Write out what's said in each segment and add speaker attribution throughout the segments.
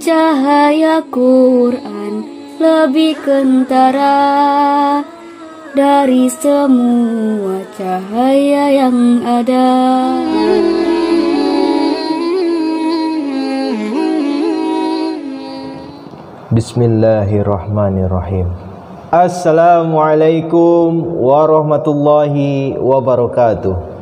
Speaker 1: Cahaya Quran lebih kentara dari semua cahaya yang ada.
Speaker 2: Bismillahirrahmanirrahim. Assalamualaikum warahmatullahi wabarakatuh.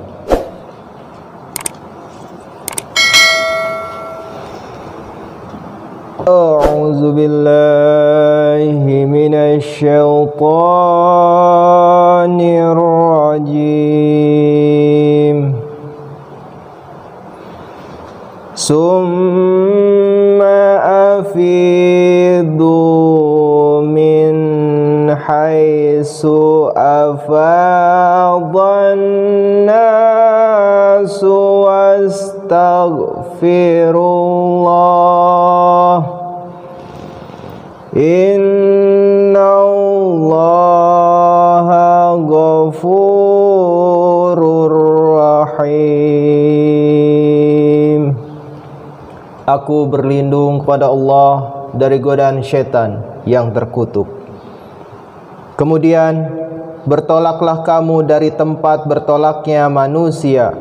Speaker 2: A'udzu billahi minasy syaithanir rajim. Summa afidu min haitsu afadhan nasu wastaghfirullah. Innallaha ghafurur rahim. Aku berlindung kepada Allah dari godaan syaitan yang terkutuk. Kemudian bertolaklah kamu dari tempat bertolaknya manusia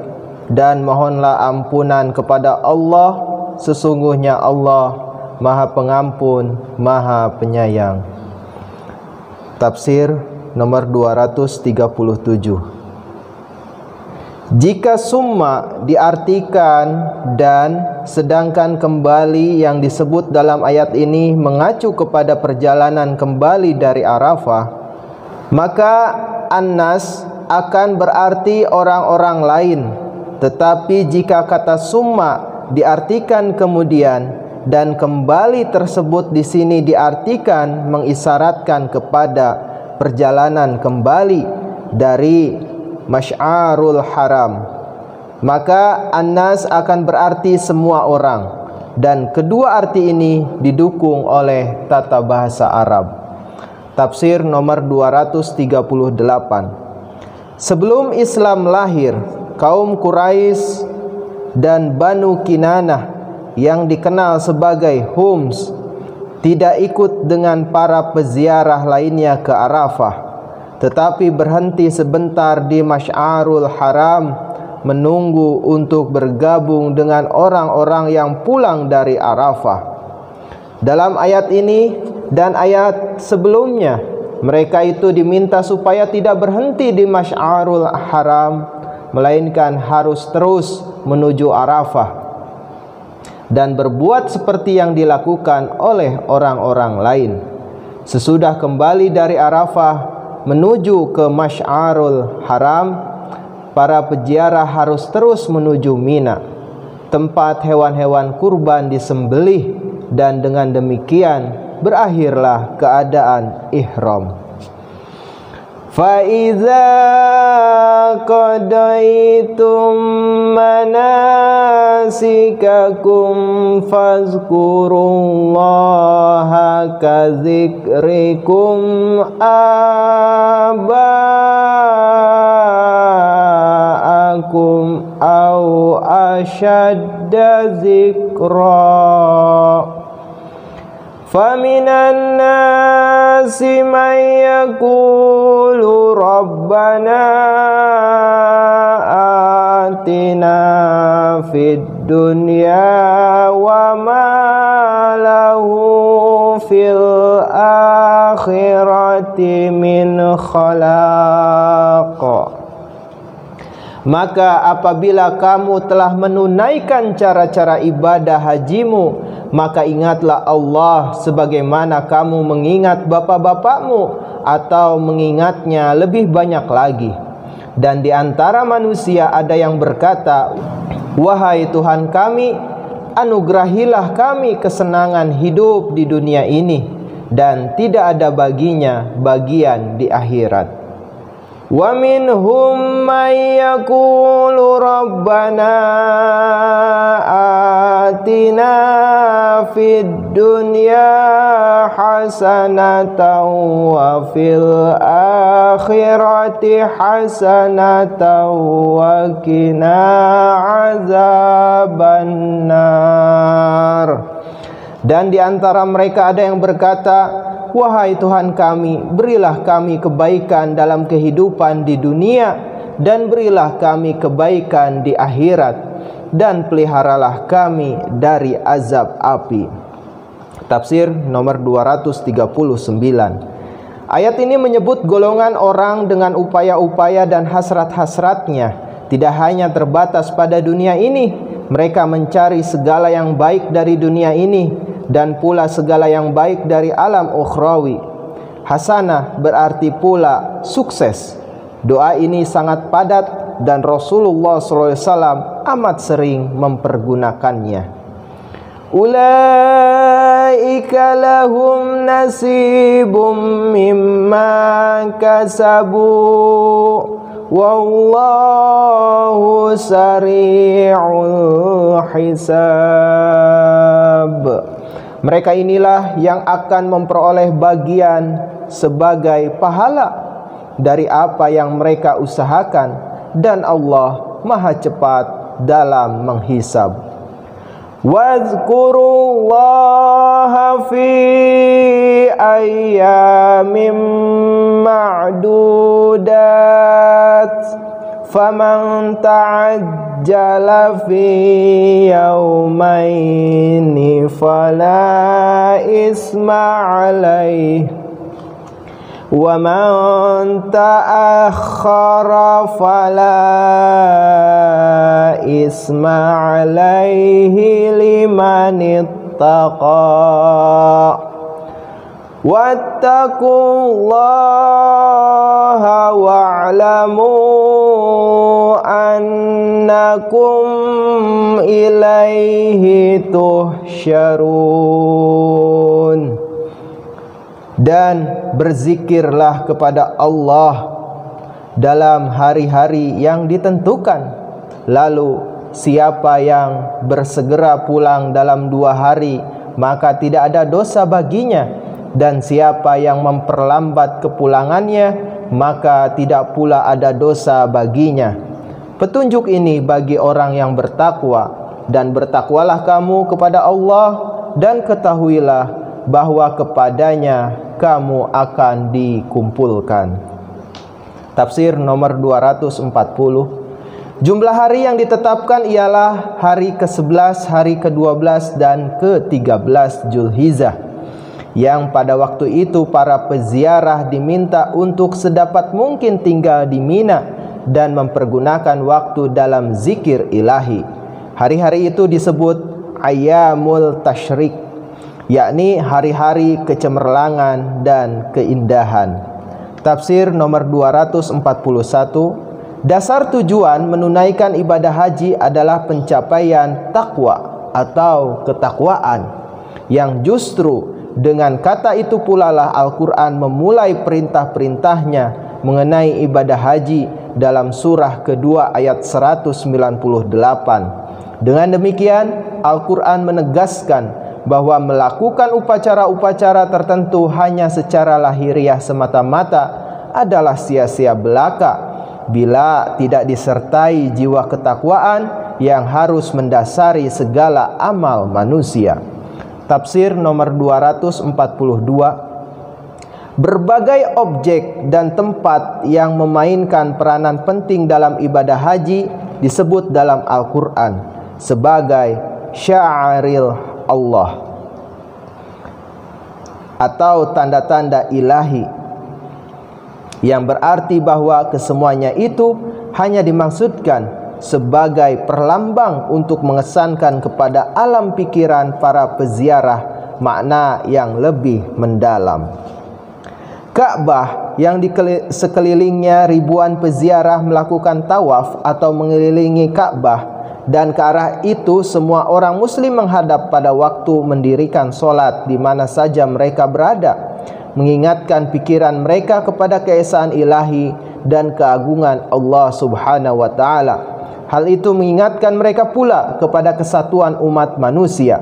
Speaker 2: dan mohonlah ampunan kepada Allah. Sesungguhnya Allah Maha Pengampun, Maha Penyayang. Tafsir nomor 237. Jika summa diartikan dan, sedangkan kembali yang disebut dalam ayat ini mengacu kepada perjalanan kembali dari Arafah, maka annas akan berarti orang-orang lain. Tetapi jika kata summa diartikan kemudian dan kembali tersebut di sini diartikan mengisyaratkan kepada perjalanan kembali dari Masy'arul Haram, maka annas akan berarti semua orang, dan kedua arti ini didukung oleh tata bahasa Arab. Tafsir nomor 238. Sebelum Islam lahir, kaum Quraisy dan Banu Kinanah yang dikenal sebagai Hums tidak ikut dengan para peziarah lainnya ke Arafah, tetapi berhenti sebentar di Masy'arul Haram menunggu untuk bergabung dengan orang-orang yang pulang dari Arafah. Dalam ayat ini dan ayat sebelumnya, mereka itu diminta supaya tidak berhenti di Masy'arul Haram, melainkan harus terus menuju Arafah dan berbuat seperti yang dilakukan oleh orang-orang lain. Sesudah kembali dari Arafah menuju ke Masy'arul Haram, para peziarah harus terus menuju Mina, tempat hewan-hewan kurban disembelih, dan dengan demikian berakhirlah keadaan ihram. فَإِذَا قَضَيْتُم مَّنَاسِكَكُمْ فَاذْكُرُوا اللَّهَ كَذِكْرِكُمْ آبَاءَكُمْ أَوْ أَشَدَّ ذِكْرًا. فَمِنَ النَّاسِ مَن يَقُولُ رَبَّنَا آتِنَا فِي الدُّنْيَا وَمَا لَهُ فِي الْآخِرَةِ مِنْ خَلَاقٍ. Maka apabila kamu telah menunaikan cara-cara ibadah hajimu, maka ingatlah Allah sebagaimana kamu mengingat bapa-bapakmu, atau mengingatnya lebih banyak lagi. Dan di antara manusia ada yang berkata, wahai Tuhan kami, anugerahilah kami kesenangan hidup di dunia ini, dan tidak ada baginya bagian di akhirat. Wa minhum may yaqulu rabbana atina fid dunya hasanatan wa fil akhirati hasanatan wa qina azabannar. Dan di antara mereka ada yang berkata, wahai Tuhan kami, berilah kami kebaikan dalam kehidupan di dunia dan berilah kami kebaikan di akhirat, dan peliharalah kami dari azab api. Tafsir nomor 239. Ayat ini menyebut golongan orang dengan upaya-upaya dan hasrat-hasratnya tidak hanya terbatas pada dunia ini. Mereka mencari segala yang baik dari dunia ini dan pula segala yang baik dari alam ukhrawi. Hasanah berarti pula sukses. Doa ini sangat padat dan Rasulullah SAW amat sering mempergunakannya. Ulaika lahum nasibum mimma kasabu wallahu sari'ul hisab. Mereka inilah yang akan memperoleh bagian sebagai pahala dari apa yang mereka usahakan, dan Allah Maha cepat dalam menghisab. Wazkurullaha fi ayyamin ma'dudat faman ta'ajjala fi yawmaini fala isma alaih wa man ta'akhkhara fala isma alaihi liman ittaqa wattaqullaha wa'lamu annakum ilaihi tuhsyarun. Dan berzikirlah kepada Allah dalam hari-hari yang ditentukan. Lalu siapa yang bersegera pulang dalam 2 hari, maka tidak ada dosa baginya. Dan siapa yang memperlambat kepulangannya, maka tidak pula ada dosa baginya. Petunjuk ini bagi orang yang bertakwa. Dan bertakwalah kamu kepada Allah, dan ketahuilah bahwa kepadanya kamu akan dikumpulkan. Tafsir nomor 240. Jumlah hari yang ditetapkan ialah hari ke-11, hari ke-12 dan ke-13 Zulhijjah, yang pada waktu itu para peziarah diminta untuk sedapat mungkin tinggal di Mina dan mempergunakan waktu dalam zikir ilahi. Hari-hari itu disebut Ayyamul Tasyrik, yakni hari-hari kecemerlangan dan keindahan. Tafsir nomor 241. Dasar tujuan menunaikan ibadah haji adalah pencapaian takwa atau ketakwaan, yang justru dengan kata itu pula lah Al-Quran memulai perintah-perintahnya mengenai ibadah haji dalam surah kedua ayat 198. Dengan demikian Al-Quran menegaskan bahwa melakukan upacara-upacara tertentu hanya secara lahiriah semata-mata adalah sia-sia belaka bila tidak disertai jiwa ketakwaan yang harus mendasari segala amal manusia. Tafsir nomor 242. Berbagai objek dan tempat yang memainkan peranan penting dalam ibadah haji disebut dalam Al-Quran sebagai sya'aril Allah atau tanda-tanda ilahi, yang berarti bahwa kesemuanya itu hanya dimaksudkan sebagai perlambang untuk mengesankan kepada alam pikiran para peziarah makna yang lebih mendalam. Ka'bah yang di sekelilingnya ribuan peziarah melakukan tawaf atau mengelilingi Ka'bah, dan ke arah itu semua orang muslim menghadap pada waktu mendirikan solat di mana saja mereka berada, mengingatkan pikiran mereka kepada keesaan ilahi dan keagungan Allah Subhanahu wa ta'ala. Hal itu mengingatkan mereka pula kepada kesatuan umat manusia.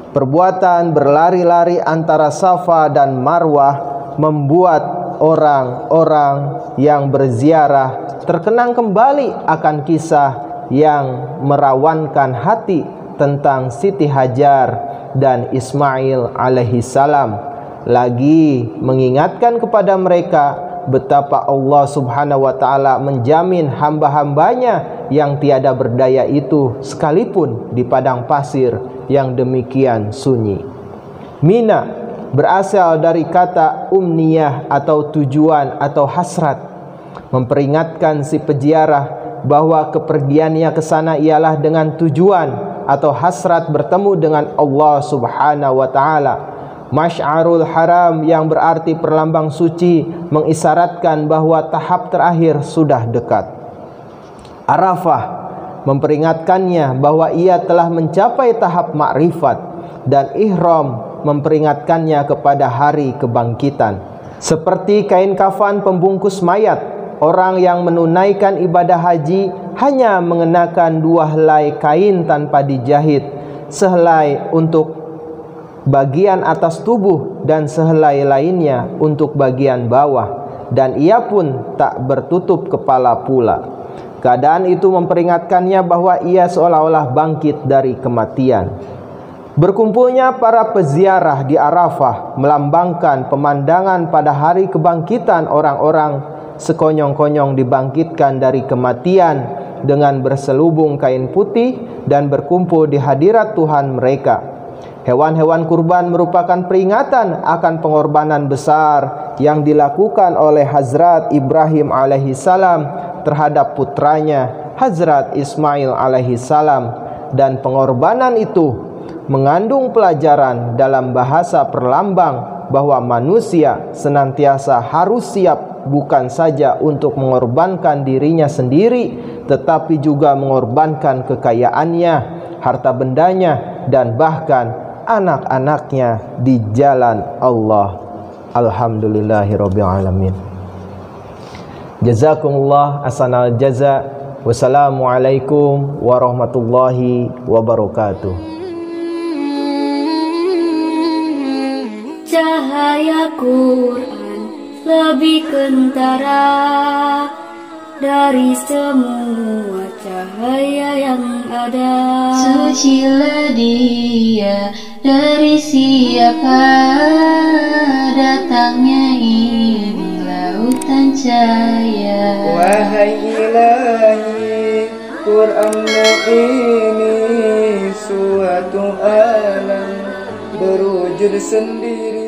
Speaker 2: Perbuatan berlari-lari antara Safa dan Marwah membuat orang-orang yang berziarah terkenang kembali akan kisah yang merawankan hati tentang Siti Hajar dan Ismail alaihi salam, lagi mengingatkan kepada mereka betapa Allah subhanahu wa ta'ala menjamin hamba-hambanya yang tiada berdaya itu sekalipun di padang pasir yang demikian sunyi. Mina berasal dari kata umniyah atau tujuan atau hasrat, memperingatkan si peziarah bahwa kepergiannya ke sana ialah dengan tujuan atau hasrat bertemu dengan Allah subhanahu wa ta'ala. Masy'arul Haram yang berarti perlambang suci mengisyaratkan bahwa tahap terakhir sudah dekat. Arafah memperingatkannya bahwa ia telah mencapai tahap makrifat, dan ihram memperingatkannya kepada hari kebangkitan. Seperti kain kafan pembungkus mayat, orang yang menunaikan ibadah haji hanya mengenakan 2 helai kain tanpa dijahit, sehelai untuk bagian atas tubuh dan sehelai lainnya untuk bagian bawah, dan ia pun tak bertutup kepala pula. Keadaan itu memperingatkannya bahwa ia seolah-olah bangkit dari kematian. Berkumpulnya para peziarah di Arafah melambangkan pemandangan pada hari kebangkitan orang-orang sekonyong-konyong dibangkitkan dari kematian dengan berselubung kain putih dan berkumpul di hadirat Tuhan mereka. Hewan-hewan kurban merupakan peringatan akan pengorbanan besar yang dilakukan oleh Hazrat Ibrahim alaihi salam terhadap putranya Hazrat Ismail alaihi salam, dan pengorbanan itu mengandung pelajaran dalam bahasa perlambang bahwa manusia senantiasa harus siap bukan saja untuk mengorbankan dirinya sendiri, tetapi juga mengorbankan kekayaannya, harta bendanya, dan bahkan anak-anaknya di jalan Allah. Alhamdulillahirabbil alamin. Jazakumullah ahsanal jaza. Wassalamualaikum warahmatullahi wabarakatuh.
Speaker 1: Cahaya Quran lebih kentara dari semua cahaya yang ada.
Speaker 3: Sucilah dia dari siapa datangnya ini lautan cahaya.
Speaker 4: Wahai Ilahi, Quranmu ini suatu alam berwujud sendiri.